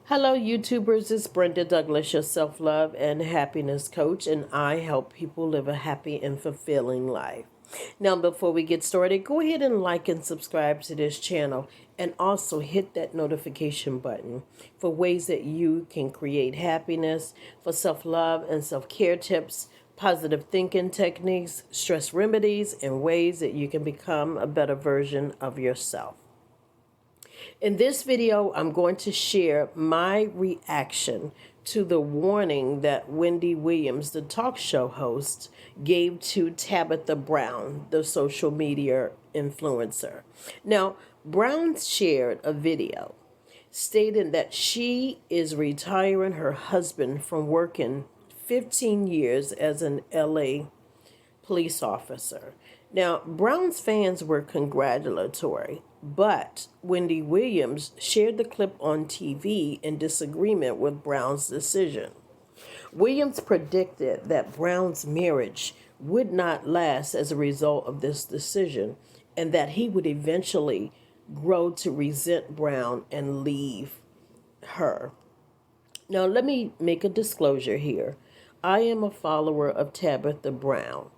Hello, YouTubers. It's Brenda Douglas, your self love and happiness coach, and I help people live a happy and fulfilling life. Now, before we get started, go ahead and like and subscribe to this channel, and also hit that notification button for ways that you can create happiness, for self love and self care tips, positive thinking techniques, stress remedies, and ways that you can become a better version of yourself. In this video, I'm going to share my reaction to the warning that Wendy Williams, the talk show host, gave to Tabitha Brown, the social media influencer. Now, Brown shared a video stating that she is retiring her husband from working 15 years as an LA police officer. Now, Brown's fans were congratulatory, but Wendy Williams shared the clip on TV in disagreement with Brown's decision. Williams predicted that Brown's marriage would not last as a result of this decision, and that he would eventually grow to resent Brown and leave her. Now, let me make a disclosure here. I am a follower of Tabitha Brown,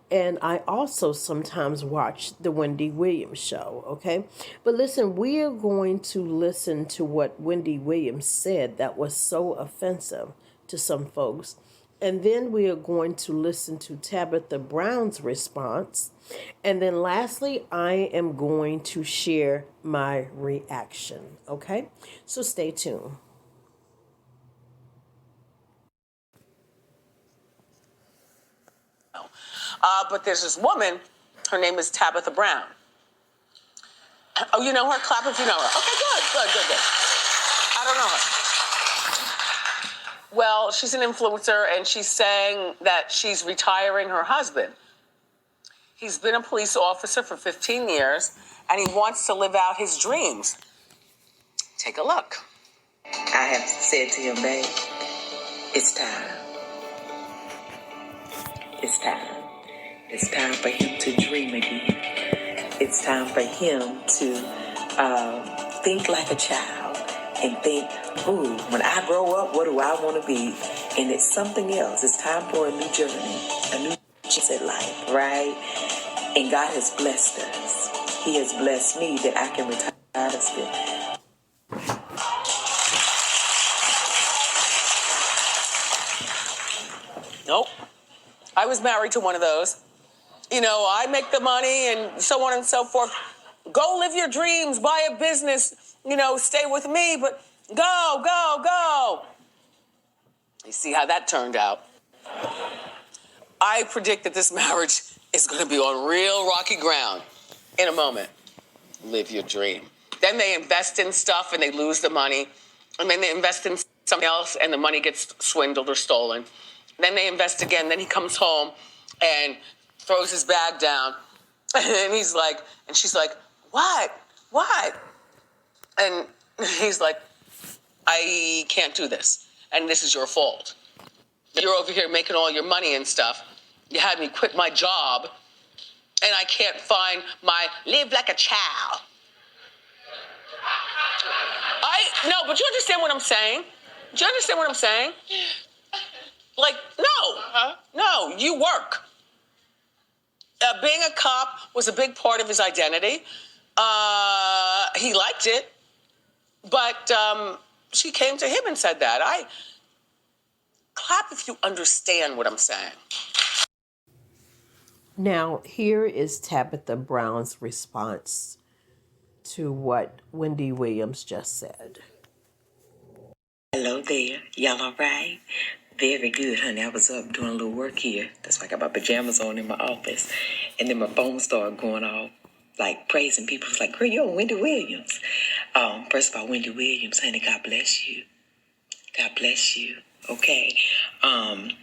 and I also sometimes watch the Wendy Williams show, okay? But listen, we are going to listen to what Wendy Williams said that was so offensive to some folks. And then we are going to listen to Tabitha Brown's response. And then lastly, I am going to share my reaction, okay? So stay tuned. But there's this woman, her name is Tabitha Brown. Oh, you know her? Clap if you know her. Okay, good. I don't know her. Well, she's an influencer, and she's saying that she's retiring her husband. He's been a police officer for 15 years, and he wants to live out his dreams. Take a look. I have said to him, babe, it's time. It's time. It's time for him to dream again. It's time for him to think like a child and think, ooh, when I grow up, what do I want to be? And it's something else. It's time for a new journey, a new chance at life, right? And God has blessed us. He has blessed me that I can retire my husband. Nope. I was married to one of those. You know, I make the money and so on and so forth. Go live your dreams, buy a business, stay with me, but go. You see how that turned out. I predict that this marriage is going to be on real rocky ground in a moment. Live your dream. Then they invest in stuff and they lose the money. And then they invest in something else and the money gets swindled or stolen. Then they invest again. Then he comes home and throws his bag down. And he's like, and she's like, what? And he's like, I can't do this. And this is your fault. You're over here making all your money and stuff. You had me quit my job. And I can't find my live like a child. No, but you understand what I'm saying? Do you understand what I'm saying? Like, no, you work. Being a cop was a big part of his identity. He liked it, but she came to him and said that. I clap if you understand what I'm saying. Now, here is Tabitha Brown's response to what Wendy Williams just said. Hello there. Y'all all right? Very good, honey. I was up doing a little work here. That's why I got my pajamas on in my office. And then my phone started going off, like praising people. It's like, girl, you're on Wendy Williams. First of all, Wendy Williams, honey, God bless you. God bless you. Okay. And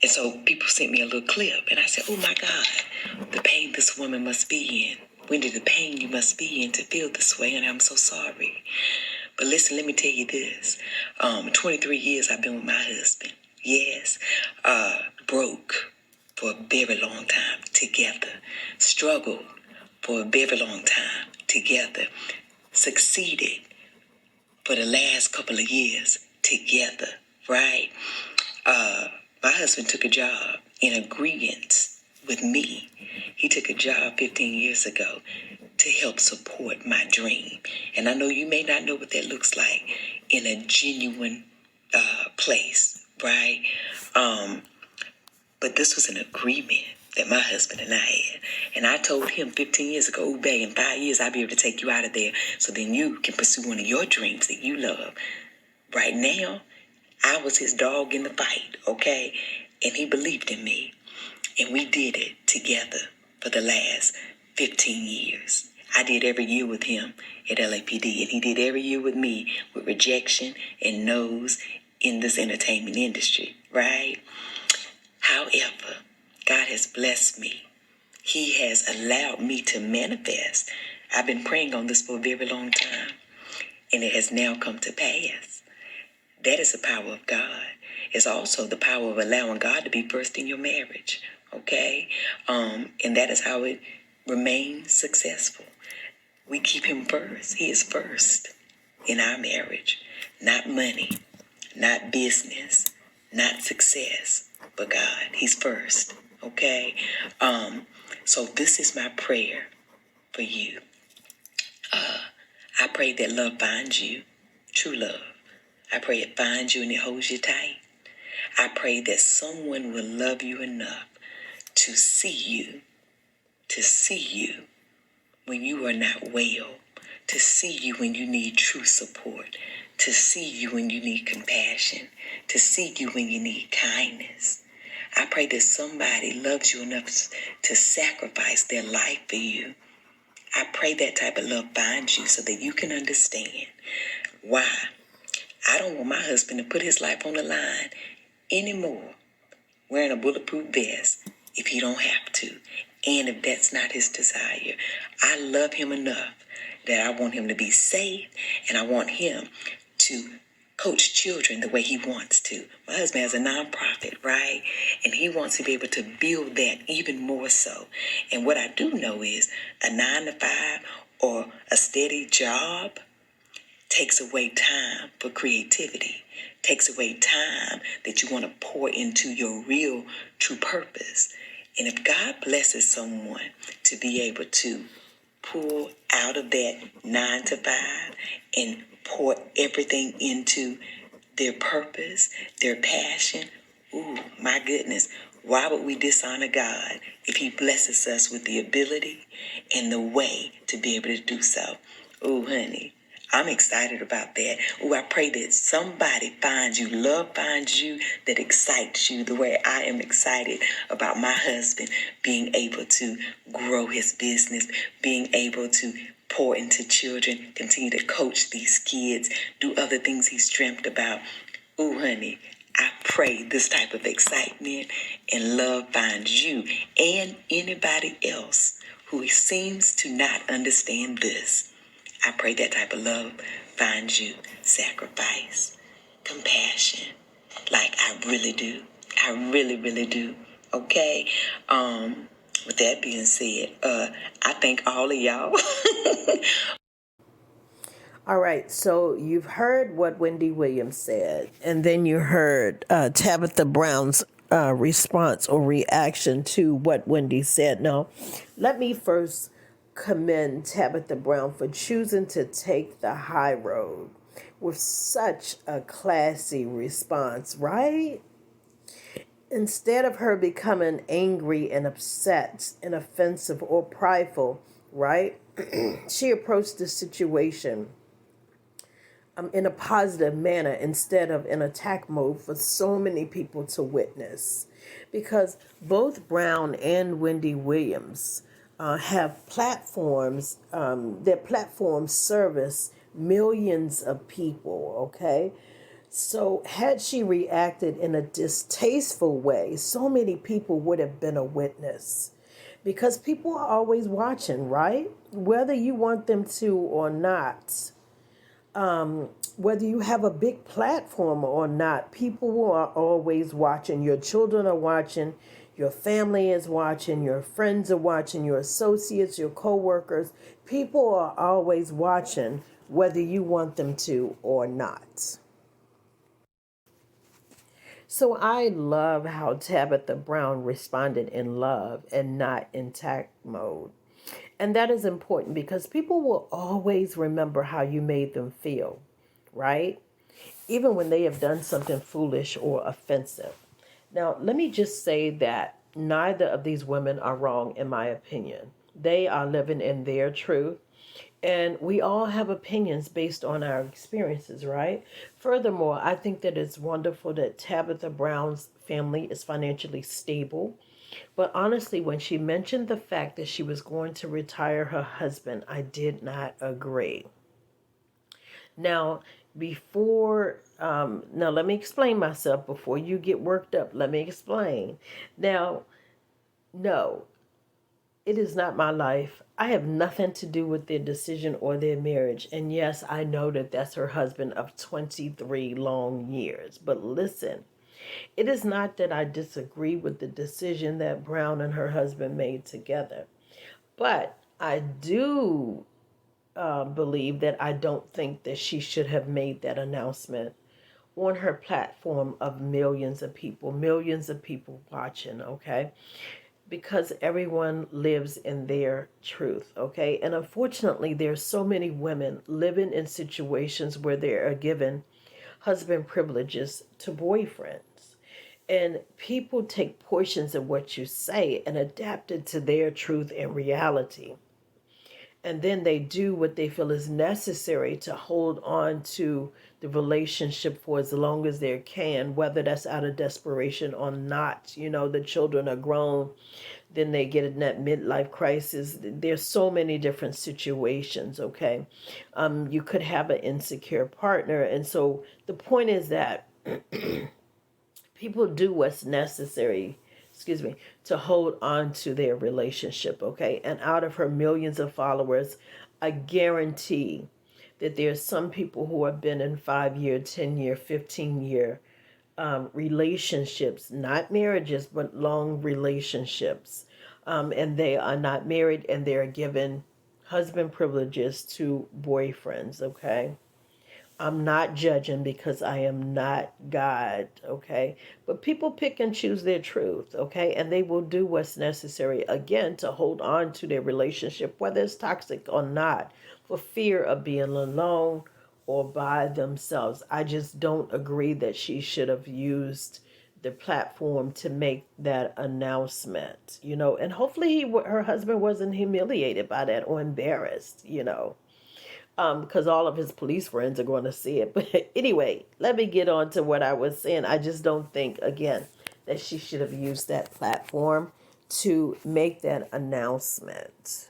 so people sent me a little clip. And I said, oh, my God, the pain this woman must be in. Wendy, the pain you must be in to feel this way. And I'm so sorry. But listen, let me tell you this. 23 years I've been with my husband. Yes. Broke for a very long time together. Struggled for a very long time together. Succeeded for the last couple of years together, right? My husband took a job in agreement with me. He took a job 15 years ago to help support my dream. And I know you may not know what that looks like in a genuine place, right? But this was an agreement that my husband and I had. And I told him 15 years ago, "Ooh, babe, in 5 years, I'll be able to take you out of there so then you can pursue one of your dreams that you love." Right now, I was his dog in the fight, okay? And he believed in me. And we did it together for the last 15 years. I did every year with him at LAPD, and he did every year with me with rejection and no's in this entertainment industry, right? However, God has blessed me. He has allowed me to manifest. I've been praying on this for a very long time, and it has now come to pass. That is the power of God. It's also the power of allowing God to be first in your marriage, okay? And that is how it remains successful. We keep him first. He is first in our marriage. Not money, not business, not success, but God. He's first, okay? So this is my prayer for you. I pray that love finds you, true love. I pray it finds you and it holds you tight. I pray that someone will love you enough to see you when you are not well, to see you when you need true support, to see you when you need compassion, to see you when you need kindness. I pray that somebody loves you enough to sacrifice their life for you. I pray that type of love finds you so that you can understand why. I don't want my husband to put his life on the line anymore wearing a bulletproof vest if he don't have to, and if that's not his desire. I love him enough that I want him to be safe, and I want him to coach children the way he wants to. My husband has a nonprofit, right? And he wants to be able to build that even more so. And what I do know is a 9-to-5 or a steady job takes away time for creativity, takes away time that you want to pour into your real, true purpose. And if God blesses someone to be able to pull out of that 9-to-5 and pour everything into their purpose, their passion, ooh, my goodness, why would we dishonor God if he blesses us with the ability and the way to be able to do so? Ooh, honey, I'm excited about that. Oh, I pray that somebody finds you, love finds you, that excites you the way I am excited about my husband being able to grow his business, being able to pour into children, continue to coach these kids, do other things he's dreamt about. Oh, honey, I pray this type of excitement and love finds you and anybody else who seems to not understand this. I pray that type of love finds you. Sacrifice, compassion, like I really do. I really, really do. Okay? With that being said, I thank all of y'all. All right, so you've heard what Wendy Williams said, and then you heard Tabitha Brown's response or reaction to what Wendy said. Now, let me first commend Tabitha Brown for choosing to take the high road with such a classy response, right? Instead of her becoming angry and upset and offensive or prideful, right? She approached the situation in a positive manner instead of in attack mode for so many people to witness. Because both Brown and Wendy Williams have platforms, their platforms service millions of people, okay? So had she reacted in a distasteful way, so many people would have been a witness. Because people are always watching, right? Whether you want them to or not. Whether you have a big platform or not, people are always watching. Your children are watching, your family is watching, your friends are watching, your associates, your co-workers. People are always watching whether you want them to or not. So I love how Tabitha Brown responded in love and not in attack mode. And that is important because people will always remember how you made them feel, right? Even when they have done something foolish or offensive. Now, let me just say that neither of these women are wrong, in my opinion. They are living in their truth. And we all have opinions based on our experiences, right? Furthermore, I think that it's wonderful that Tabitha Brown's family is financially stable. But honestly, when she mentioned the fact that she was going to retire her husband, I did not agree. Now, now let me explain myself before you get worked up. Let me explain. Now, no, it is not my life. I have nothing to do with their decision or their marriage. And yes, I know that that's her husband of 23 long years. But listen, it is not that I disagree with the decision that Brown and her husband made together. But I do believe that I don't think that she should have made that announcement on her platform of millions of people watching, okay? Because everyone lives in their truth, okay? And unfortunately, there's so many women living in situations where they are given husband privileges to boyfriends. And people take portions of what you say and adapt it to their truth and reality. And then they do what they feel is necessary to hold on to the relationship for as long as they can, whether that's out of desperation or not. You know, the children are grown, then they get in that midlife crisis. There's so many different situations, okay? You could have an insecure partner. And so the point is that people do what's necessary, to hold on to their relationship, okay? And out of her millions of followers, I guarantee that there's some people who have been in 5-year, 10-year, 15-year relationships, not marriages, but long relationships. And they are not married and they're given husband privileges to boyfriends, okay? I'm not judging because I am not God, okay? But people pick and choose their truth, okay? And they will do what's necessary, again, to hold on to their relationship, whether it's toxic or not, for fear of being alone or by themselves. I just don't agree that she should have used the platform to make that announcement, you know? And hopefully her husband wasn't humiliated by that or embarrassed, you know? Because all of his police friends are going to see it. But anyway, let me get on to what I was saying. I just don't think, again, that she should have used that platform to make that announcement.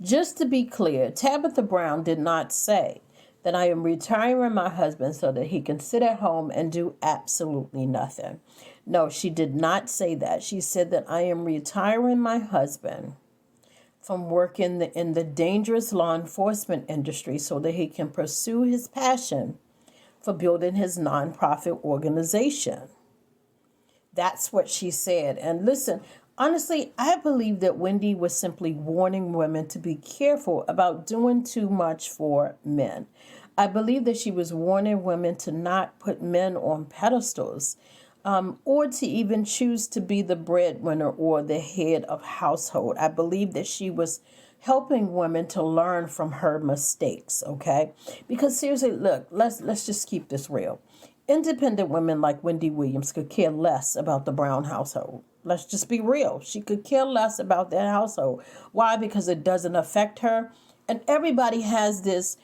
Just to be clear, Tabitha Brown did not say that I am retiring my husband so that he can sit at home and do absolutely nothing. No, she did not say that. She said that I am retiring my husband from work in the dangerous law enforcement industry so that he can pursue his passion for building his nonprofit organization. That's what she said. And listen, honestly, I believe that Wendy was simply warning women to be careful about doing too much for men. I believe that she was warning women to not put men on pedestals, or to even choose to be the breadwinner or the head of household. I believe that she was helping women to learn from her mistakes, okay? Because seriously, look, let's just keep this real. Independent women like Wendy Williams could care less about the Brown household. Let's just be real. She could care less about that household. Why? Because it doesn't affect her. And everybody has this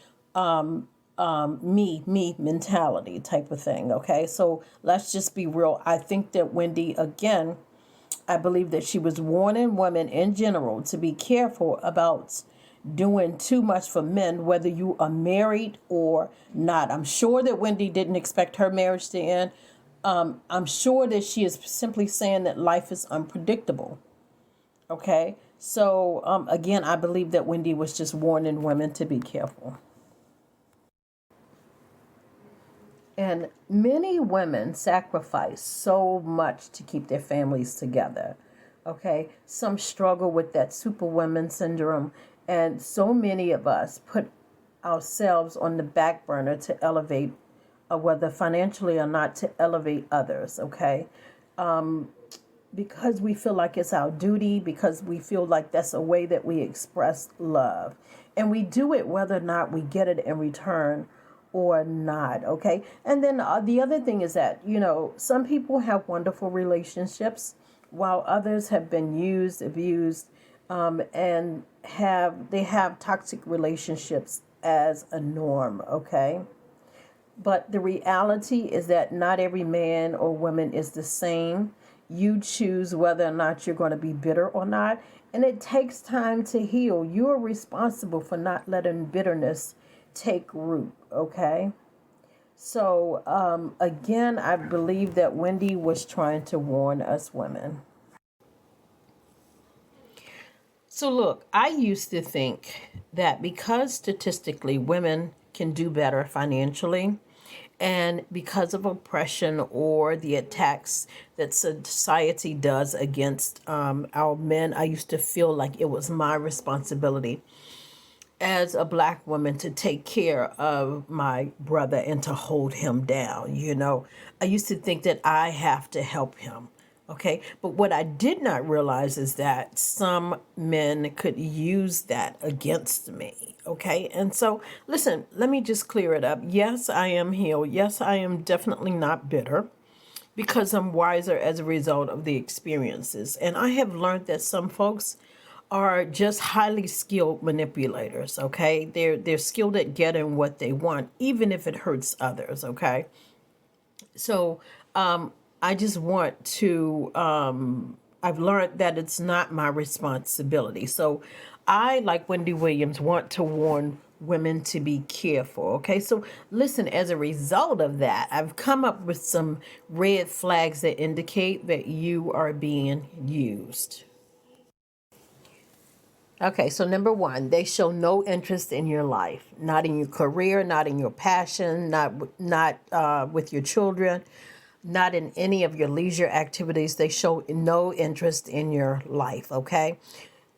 me mentality type of thing, okay? So let's just be real. I think that Wendy, again, I believe that she was warning women in general to be careful about doing too much for men, whether you are married or not. I'm sure that Wendy didn't expect her marriage to end. I'm sure that she is simply saying that life is unpredictable, okay? So, again, I believe that Wendy was just warning women to be careful. And many women sacrifice so much to keep their families together. Okay, some struggle with that superwoman syndrome, And so many of us put ourselves on the back burner to elevate, whether financially or not, to elevate others, okay? Because we feel like it's our duty, because we feel like that's a way that we express love. And we do it whether or not we get it in return or not, okay? And then the other thing is that, some people have wonderful relationships while others have been used, abused, and they have toxic relationships as a norm, okay? But the reality is that not every man or woman is the same. You choose whether or not you're going to be bitter or not. And it takes time to heal. You're responsible for not letting bitterness take root, okay? So, again, I believe that Wendy was trying to warn us women. So, look, I used to think that because statistically women can do better financially, and because of oppression or the attacks that society does against our men, I used to feel like it was my responsibility as a black woman to take care of my brother and to hold him down. I used to think that I have to help him. Okay. But what I did not realize is that some men could use that against me. Okay. And so, listen, let me just clear it up. Yes, I am healed. Yes, I am definitely not bitter because I'm wiser as a result of the experiences. And I have learned that some folks are just highly skilled manipulators, okay? They're skilled at getting what they want, even if it hurts others, okay? So I just want to, I've learned that it's not my responsibility. So I, like Wendy Williams, want to warn women to be careful, okay? So listen, as a result of that, I've come up with some red flags that indicate that you are being used. Okay, so number one, they show no interest in your life, not in your career, not in your passion, not with your children, not in any of your leisure activities. They show no interest in your life. Okay,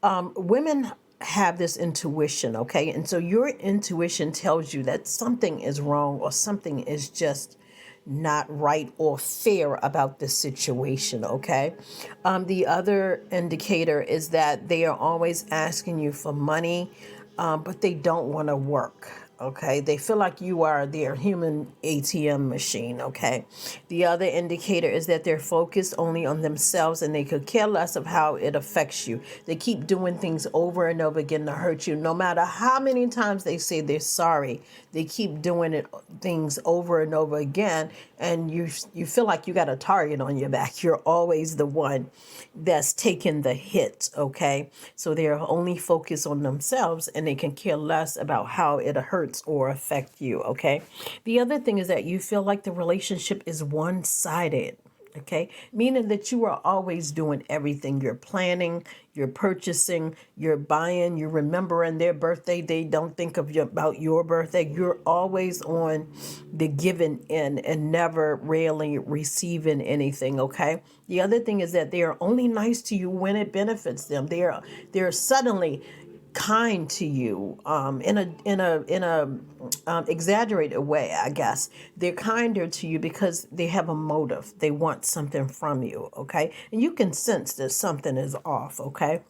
women have this intuition. Okay, and so your intuition tells you that something is wrong or something is just not right or fair about this situation, okay? The other indicator is that they are always asking you for money, but they don't want to work, okay? They feel like you are their human ATM machine, okay? The other indicator is that they're focused only on themselves and they could care less of how it affects you. They keep doing things over and over again to hurt you. No matter how many times they say they're sorry, they keep doing things over and over again, and you feel like you got a target on your back. You're always the one that's taking the hit, okay? So they're only focused on themselves and they can care less about how it hurts or affect you, okay? The other thing is that you feel like the relationship is one-sided. Okay, meaning that you are always doing everything. You're planning, you're purchasing, you're buying, you're remembering their birthday. They don't think about your birthday. You're always on the giving end and never really receiving anything. Okay. The other thing is that they are only nice to you when it benefits them. They're suddenly kind to you in a exaggerated way, I guess. They're kinder to you because they have a motive. They want something from you, okay? And you can sense that something is off, okay?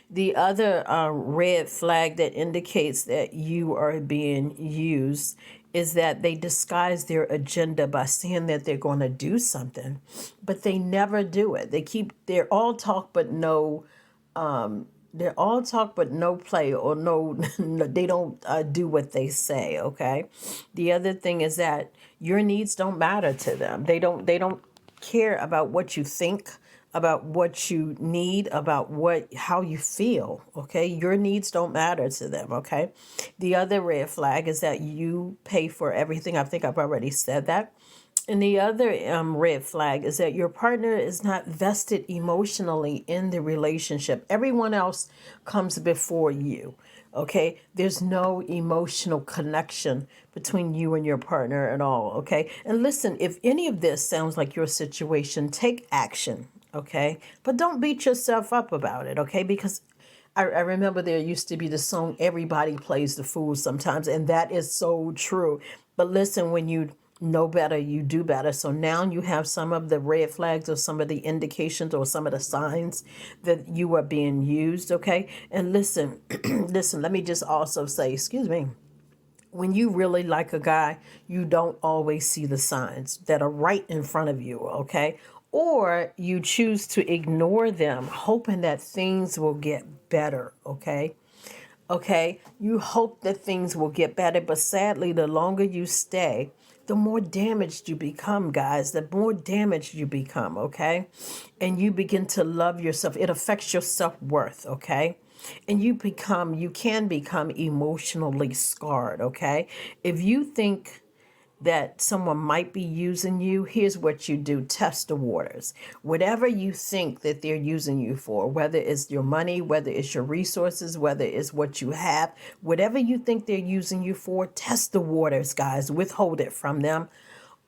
The other red flag that indicates that you are being used is that they disguise their agenda by saying that they're going to do something, but they never do it. They're all talk but no play, or no, they don't do what they say, okay? The other thing is that your needs don't matter to them. They don't care about what you think, about what you need, about how you feel, okay? Your needs don't matter to them, okay? The other red flag is that you pay for everything. I think I've already said that. And the other red flag is that your partner is not vested emotionally in the relationship. Everyone else comes before you, okay? There's no emotional connection between you and your partner at all, okay? And listen, if any of this sounds like your situation, take action, okay? But don't beat yourself up about it, okay? Because I remember there used to be the song, "Everybody Plays the Fool" sometimes, and that is so true. But listen, when you know better, you do better. So now you have some of the red flags or some of the indications or some of the signs that you are being used, okay? And listen, listen, let me just also say, excuse me, when you really like a guy, you don't always see the signs that are right in front of you, okay? Or you choose to ignore them, hoping that things will get better, okay? Okay, you hope that things will get better, but sadly, the longer you stay, the more damaged you become, guys. The more damaged you become, okay? And you begin to love yourself. It affects your self-worth, okay? And you can become emotionally scarred, okay? If you think that someone might be using you, here's what you do: test the waters. Whatever you think that they're using you for, whether it's your money, whether it's your resources, whether it's what you have, whatever you think they're using you for, test the waters, guys. Withhold it from them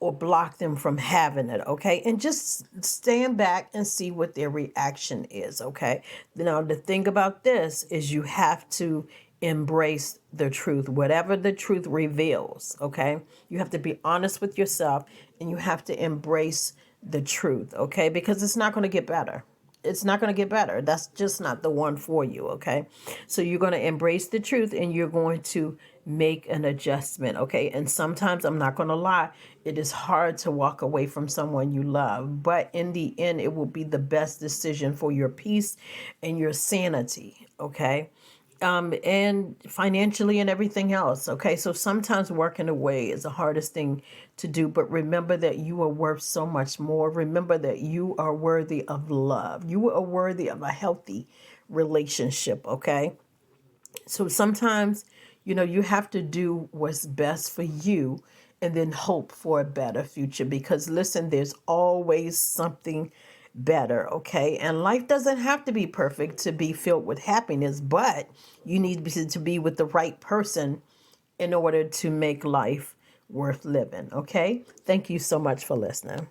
or block them from having it, okay? And just stand back and see what their reaction is, okay? Now, the thing about this is you have to embrace the truth, whatever the truth reveals, okay? You have to be honest with yourself and you have to embrace the truth, okay? Because it's not going to get better. It's not going to get better. That's just not the one for you, okay? So you're going to embrace the truth and you're going to make an adjustment, okay? And sometimes, I'm not going to lie, it is hard to walk away from someone you love, but in the end, it will be the best decision for your peace and your sanity, okay? And financially and everything else. Okay, so sometimes working away is the hardest thing to do, but remember that you are worth so much more. Remember that you are worthy of love. You are worthy of a healthy relationship. Okay, so sometimes, you have to do what's best for you and then hope for a better future, because listen, there's always something better, okay? And life doesn't have to be perfect to be filled with happiness, but you need to be with the right person in order to make life worth living, okay? Thank you so much for listening.